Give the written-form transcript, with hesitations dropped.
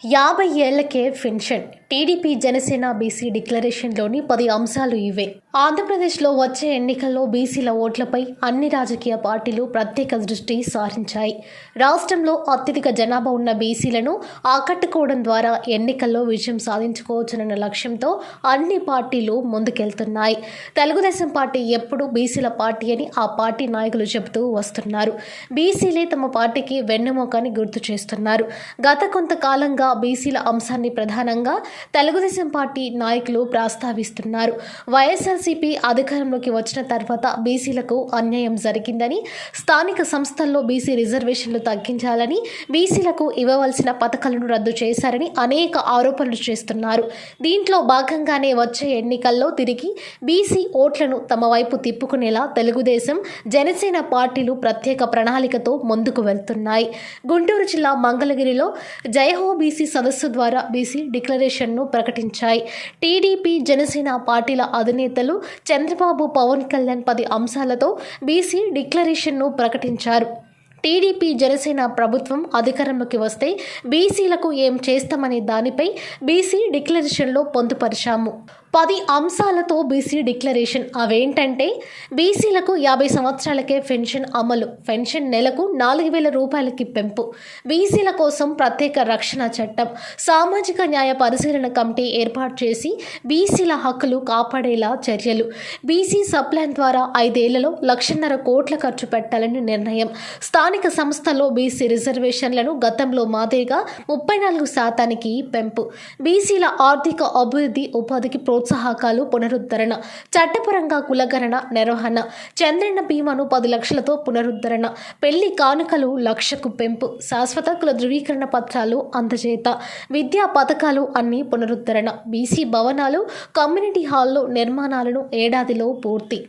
50 ఏళ్లకే pension. TDP Janasena BC డిక్లరేషన్లోని 10 అంశాలు ఇవే. ఆంధ్రప్రదేశ్లో వచ్చే ఎన్నికల్లో బీసీల ఓట్లపై అన్ని రాజకీయ పార్టీలు ప్రత్యేక దృష్టి సారించాయి. రాష్ట్రంలో అత్యధిక జనాభా ఉన్న బీసీలను ఆకట్టుకోవడం ద్వారా ఎన్నికల్లో విజయం సాధించుకోవచ్చునన్న లక్ష్యంతో అన్ని పార్టీలు ముందుకెళ్తున్నాయి. తెలుగుదేశం పార్టీ ఎప్పుడూ బీసీల పార్టీ అని ఆ పార్టీ నాయకులు చెబుతూ వస్తున్నారు. బీసీలే తమ పార్టీకి వెన్నెముకని గుర్తు చేస్తున్నారు. గత కొంతకాలంగా బీసీల అంశాన్ని ప్రధానంగా తెలుగుదేశం పార్టీ నాయకులు ప్రస్తావిస్తున్నారు. వైఎస్ఆర్సీపీ అధికారంలోకి వచ్చిన తర్వాత బీసీలకు అన్యాయం జరిగిందని, స్థానిక సంస్థల్లో బీసీ రిజర్వేషన్లు తగ్గించాలని, బీసీలకు ఇవ్వవలసిన పథకాలను రద్దు చేశారని అనేక ఆరోపణలు చేస్తున్నారు. దీంట్లో భాగంగానే వచ్చే ఎన్నికల్లో తిరిగి బీసీ ఓట్లను తమ వైపు తిప్పుకునేలా తెలుగుదేశం, జనసేన పార్టీలు ప్రత్యేక ప్రణాళికతో ముందుకు వెళ్తున్నాయి. గుంటూరు జిల్లా మంగళగిరిలో జయహో బీసీ సదస్సు ద్వారా బీసీ డిక్లరేషన్ను ప్రకటించాయి. టీడీపీ, జనసేన పార్టీల అధినేతలు చంద్రబాబు, పవన్ కళ్యాణ్ 10 అంశాలతో బీసీ డిక్లరేషన్ను ప్రకటించారు. టీడీపీ, జనసేన ప్రభుత్వం అధికారంలోకి వస్తే బీసీలకు ఏం చేస్తామనే దానిపై బీసీ డిక్లరేషన్లో పొందుపరిచాము. 10 అంశాలతో బీసీ డిక్లరేషన్. అవేంటంటే, బీసీలకు 50 సంవత్సరాలకే పెన్షన్ అమలు, పెన్షన్ నెలకు 4,000 రూపాయలకి పెంపు, బీసీల కోసం ప్రత్యేక రక్షణ చట్టం, సామాజిక న్యాయ పరిశీలన కమిటీ ఏర్పాటు చేసి బీసీల హక్కులు కాపాడేలా చర్యలు, బీసీ సప్లాన్ ద్వారా 5 ఏళ్లలో 1,50,000 కోట్ల ఖర్చు పెట్టాలని నిర్ణయం, స్థానిక సంస్థల్లో బీసీ రిజర్వేషన్లను గతంలో మాదిరిగా 34% పెంపు, బీసీల ఆర్థిక అభివృద్ధి, ఉపాధికి ప్రోత్సాహకాలు పునరుద్ధరణ, చట్టపరంగా కులగణన నిర్వహణ, చంద్రన్న బీమాను 10 లక్షలతో పునరుద్ధరణ, పెళ్లి కానుకలు 1,00,000కు పెంపు, శాశ్వత కుల ధృవీకరణ పత్రాలు అందజేత, విద్యా పథకాలు అన్ని పునరుద్ధరణ, బీసీ భవనాలు, కమ్యూనిటీ హాల్లో నిర్మాణాలను ఏడాదిలో పూర్తి.